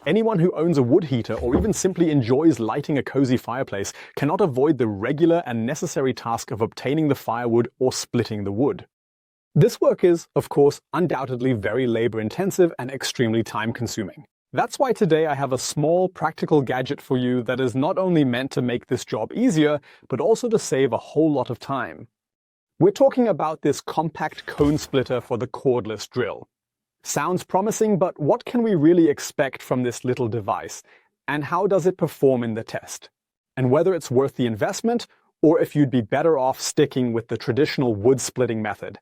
Anyone who owns a wood heater or even simply enjoys lighting a cozy fireplace cannot avoid the regular and necessary task of obtaining the firewood or splitting the wood. This work is, of course, undoubtedly very labor-intensive and extremely time-consuming. That's why today I have a small, practical gadget for you that is not only meant to make this job easier, but also to save a whole lot of time. We're talking about this compact cone splitter for the cordless drill. Sounds promising, but what can we really expect from this little device? And how does it perform in the test? And whether it's worth the investment, or if you'd be better off sticking with the traditional wood splitting method.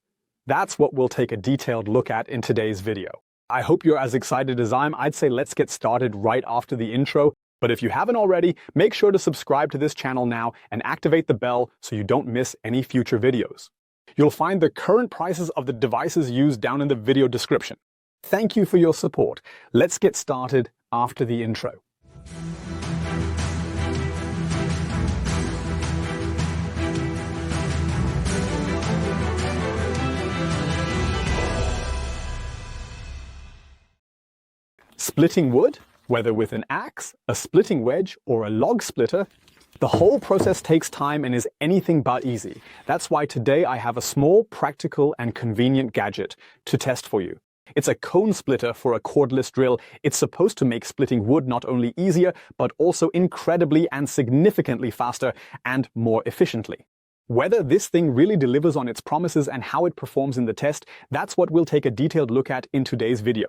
That's what we'll take a detailed look at in today's video. I hope you're as excited as I am. I'd say let's get started right after the intro. But if you haven't already, make sure to subscribe to this channel now and activate the bell so you don't miss any future videos. You'll find the current prices of the devices used down in the video description. Thank you for your support. Let's get started after the intro. Splitting wood, whether with an axe, a splitting wedge, or a log splitter, the whole process takes time and is anything but easy. That's why today I have a small, practical, and convenient gadget to test for you. It's a cone splitter for a cordless drill. It's supposed to make splitting wood not only easier, but also incredibly and significantly faster and more efficiently. Whether this thing really delivers on its promises and how it performs in the test, that's what we'll take a detailed look at in today's video.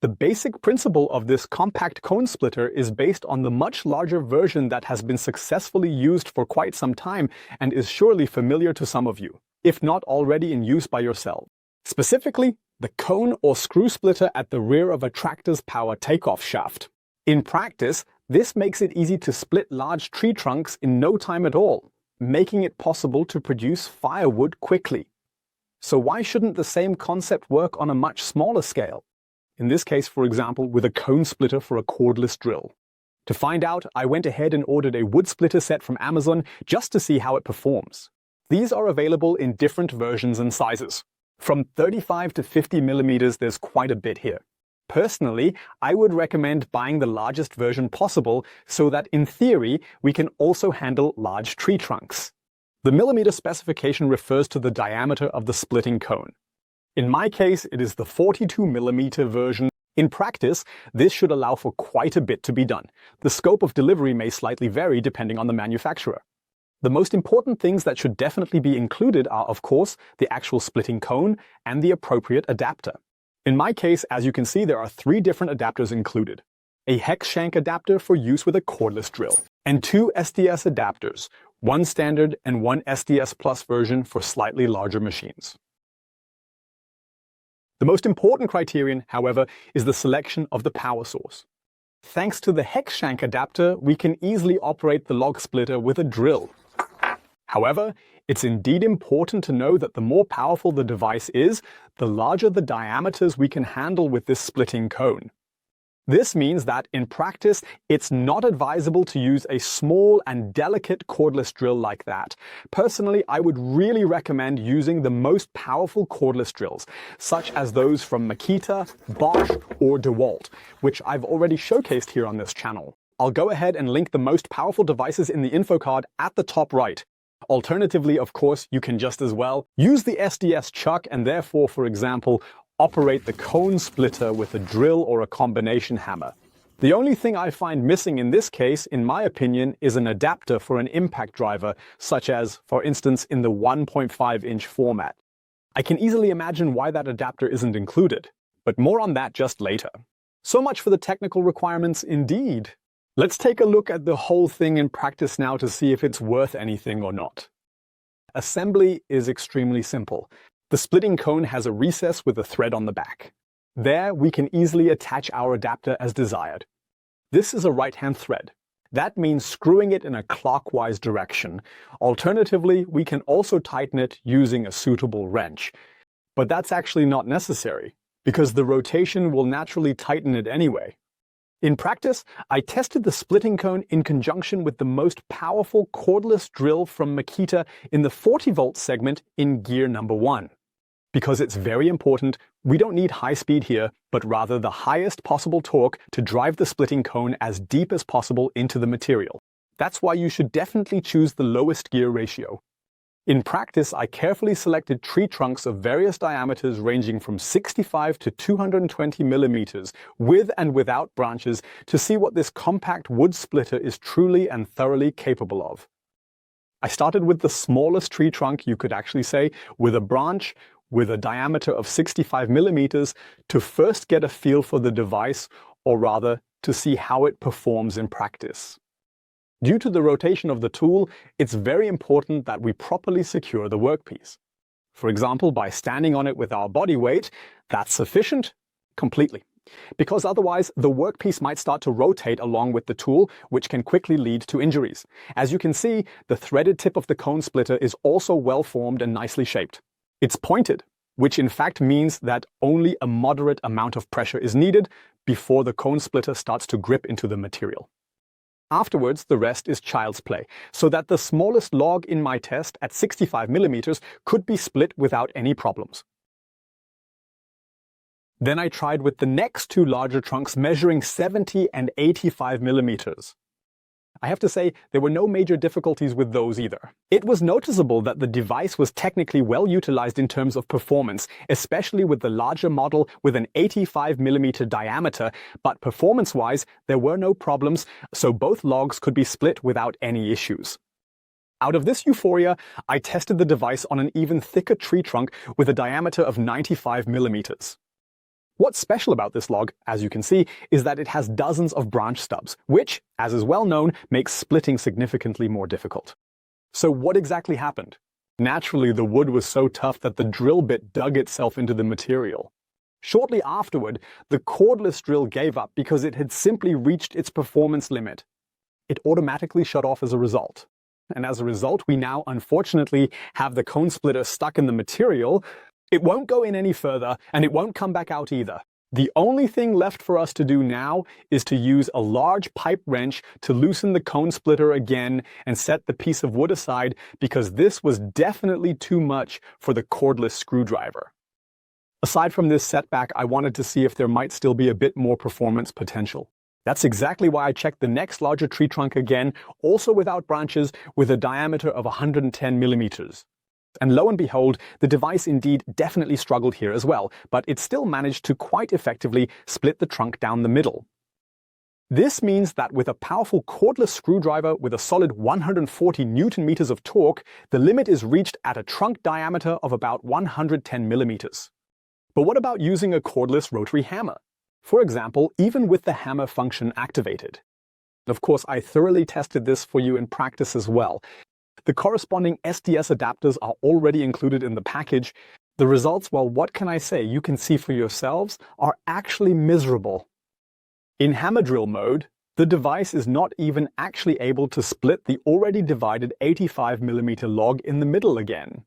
The basic principle of this compact cone splitter is based on the much larger version that has been successfully used for quite some time and is surely familiar to some of you, if not already in use by yourself. Specifically, the cone or screw splitter at the rear of a tractor's power takeoff shaft. In practice, this makes it easy to split large tree trunks in no time at all, making it possible to produce firewood quickly. So why shouldn't the same concept work on a much smaller scale? In this case, for example, with a cone splitter for a cordless drill. To find out, I went ahead and ordered a wood splitter set from Amazon just to see how it performs. These are available in different versions and sizes. From 35 to 50 millimeters, there's quite a bit here. Personally, I would recommend buying the largest version possible so that in theory, we can also handle large tree trunks. The millimeter specification refers to the diameter of the splitting cone. In my case, it is the 42 millimeter version. In practice, this should allow for quite a bit to be done. The scope of delivery may slightly vary depending on the manufacturer. The most important things that should definitely be included are, of course, the actual splitting cone and the appropriate adapter. In my case, as you can see, there are 3 different adapters included. A hex shank adapter for use with a cordless drill, and 2 SDS adapters, one standard and one SDS Plus version for slightly larger machines. The most important criterion, however, is the selection of the power source. Thanks to the hex shank adapter, we can easily operate the log splitter with a drill. However, it's indeed important to know that the more powerful the device is, the larger the diameters we can handle with this splitting cone. This means that, in practice, it's not advisable to use a small and delicate cordless drill like that. Personally, I would really recommend using the most powerful cordless drills, such as those from Makita, Bosch, or DeWalt, which I've already showcased here on this channel. I'll go ahead and link the most powerful devices in the info card at the top right. Alternatively, of course, you can just as well use the SDS chuck and therefore, for example, operate the cone splitter with a drill or a combination hammer. The only thing I find missing in this case, in my opinion, is an adapter for an impact driver, such as, for instance, in the 1.5-inch format. I can easily imagine why that adapter isn't included, but more on that just later. So much for the technical requirements indeed. Let's take a look at the whole thing in practice now to see if it's worth anything or not. Assembly is extremely simple. The splitting cone has a recess with a thread on the back. There, we can easily attach our adapter as desired. This is a right-hand thread. That means screwing it in a clockwise direction. Alternatively, we can also tighten it using a suitable wrench. But that's actually not necessary, because the rotation will naturally tighten it anyway. In practice, I tested the splitting cone in conjunction with the most powerful cordless drill from Makita in the 40-volt segment in gear number 1. Because it's very important, we don't need high speed here, but rather the highest possible torque to drive the splitting cone as deep as possible into the material. That's why you should definitely choose the lowest gear ratio. In practice, I carefully selected tree trunks of various diameters ranging from 65 to 220 millimeters, with and without branches, to see what this compact wood splitter is truly and thoroughly capable of. I started with the smallest tree trunk you could actually say, with a branch with a diameter of 65 millimeters, to first get a feel for the device, or rather, to see how it performs in practice. Due to the rotation of the tool, it's very important that we properly secure the workpiece. For example, by standing on it with our body weight, that's sufficient completely. Because otherwise, the workpiece might start to rotate along with the tool, which can quickly lead to injuries. As you can see, the threaded tip of the cone splitter is also well formed and nicely shaped. It's pointed, which in fact means that only a moderate amount of pressure is needed before the cone splitter starts to grip into the material. Afterwards, the rest is child's play, so that the smallest log in my test at 65 millimeters could be split without any problems. Then I tried with the next two larger trunks measuring 70 and 85 millimeters. I have to say, there were no major difficulties with those either. It was noticeable that the device was technically well utilized in terms of performance, especially with the larger model with an 85 millimeter diameter, but performance-wise, there were no problems, so both logs could be split without any issues. Out of this euphoria, I tested the device on an even thicker tree trunk with a diameter of 95 millimeters. What's special about this log, as you can see, is that it has dozens of branch stubs, which, as is well known, makes splitting significantly more difficult. So what exactly happened? Naturally, the wood was so tough that the drill bit dug itself into the material. Shortly afterward, the cordless drill gave up because it had simply reached its performance limit. It automatically shut off as a result. And as a result, we now unfortunately have the cone splitter stuck in the material. It won't go in any further, and it won't come back out either. The only thing left for us to do now is to use a large pipe wrench to loosen the cone splitter again and set the piece of wood aside, because this was definitely too much for the cordless screwdriver. Aside from this setback, I wanted to see if there might still be a bit more performance potential. That's exactly why I checked the next larger tree trunk again, also without branches, with a diameter of 110 millimeters. And lo and behold, the device indeed definitely struggled here as well, but it still managed to quite effectively split the trunk down the middle. This means that with a powerful cordless screwdriver with a solid 140 Newton meters of torque, the limit is reached at a trunk diameter of about 110 millimeters. But what about using a cordless rotary hammer? For example, even with the hammer function activated. Of course, I thoroughly tested this for you in practice as well. The corresponding SDS adapters are already included in the package. The results, well, what can I say? You can see for yourselves, are actually miserable. In hammer drill mode, the device is not even actually able to split the already divided 85 millimeter log in the middle again.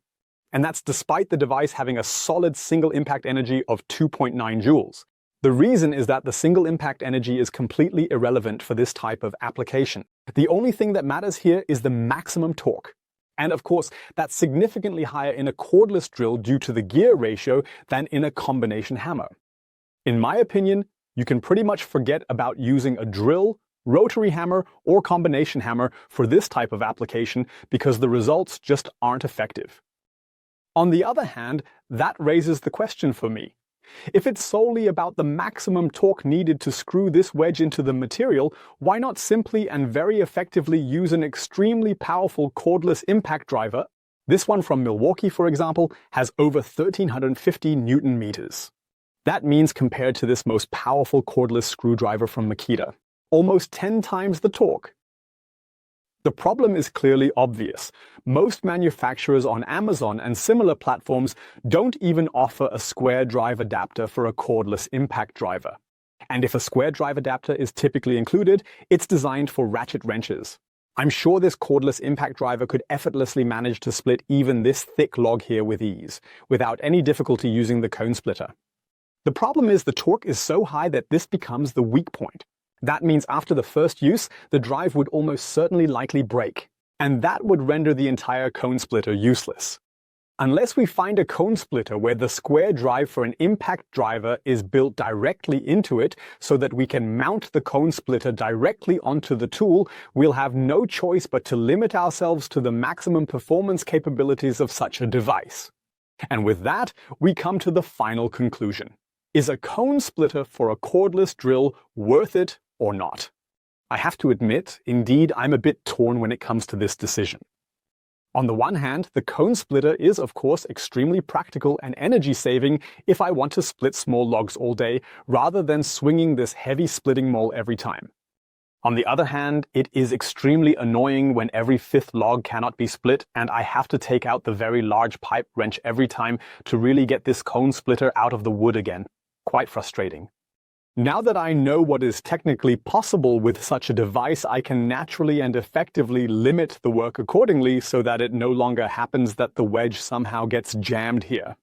And that's despite the device having a solid single impact energy of 2.9 joules. The reason is that the single impact energy is completely irrelevant for this type of application. The only thing that matters here is the maximum torque. And of course, that's significantly higher in a cordless drill due to the gear ratio than in a combination hammer. In my opinion, you can pretty much forget about using a drill, rotary hammer, or combination hammer for this type of application because the results just aren't effective. On the other hand, that raises the question for me. If it's solely about the maximum torque needed to screw this wedge into the material, why not simply and very effectively use an extremely powerful cordless impact driver? This one from Milwaukee, for example, has over 1,350 Newton meters. That means compared to this most powerful cordless screwdriver from Makita, almost 10 times the torque. The problem is clearly obvious. Most manufacturers on Amazon and similar platforms don't even offer a square drive adapter for a cordless impact driver. And if a square drive adapter is typically included, it's designed for ratchet wrenches. I'm sure this cordless impact driver could effortlessly manage to split even this thick log here with ease, without any difficulty using the cone splitter. The problem is the torque is so high that this becomes the weak point. That means after the first use, the drive would almost certainly likely break, and that would render the entire cone splitter useless. Unless we find a cone splitter where the square drive for an impact driver is built directly into it so that we can mount the cone splitter directly onto the tool, we'll have no choice but to limit ourselves to the maximum performance capabilities of such a device. And with that, we come to the final conclusion. Is a cone splitter for a cordless drill worth it or not? I have to admit, indeed, I'm a bit torn when it comes to this decision. On the one hand, the cone splitter is of course extremely practical and energy-saving if I want to split small logs all day, rather than swinging this heavy splitting maul every time. On the other hand, it is extremely annoying when every fifth log cannot be split and I have to take out the very large pipe wrench every time to really get this cone splitter out of the wood again. Quite frustrating. Now that I know what is technically possible with such a device, I can naturally and effectively limit the work accordingly so that it no longer happens that the wedge somehow gets jammed here.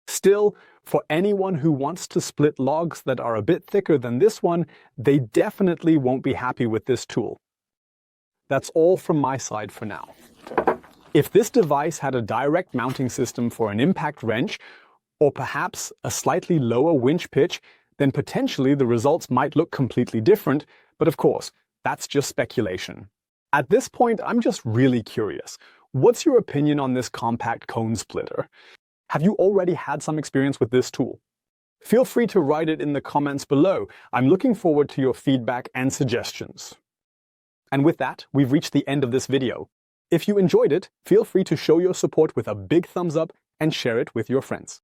Still, for anyone who wants to split logs that are a bit thicker than this one, they definitely won't be happy with this tool. That's all from my side for now. If this device had a direct mounting system for an impact wrench, or perhaps a slightly lower winch pitch, then potentially the results might look completely different, but of course, that's just speculation. At this point, I'm just really curious. What's your opinion on this compact cone splitter? Have you already had some experience with this tool? Feel free to write it in the comments below. I'm looking forward to your feedback and suggestions. And with that, we've reached the end of this video. If you enjoyed it, feel free to show your support with a big thumbs up and share it with your friends.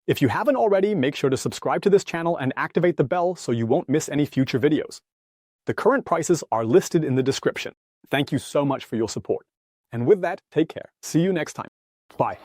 If you haven't already, make sure to subscribe to this channel and activate the bell so you won't miss any future videos. The current prices are listed in the description. Thank you so much for your support. And with that, take care. See you next time. Bye.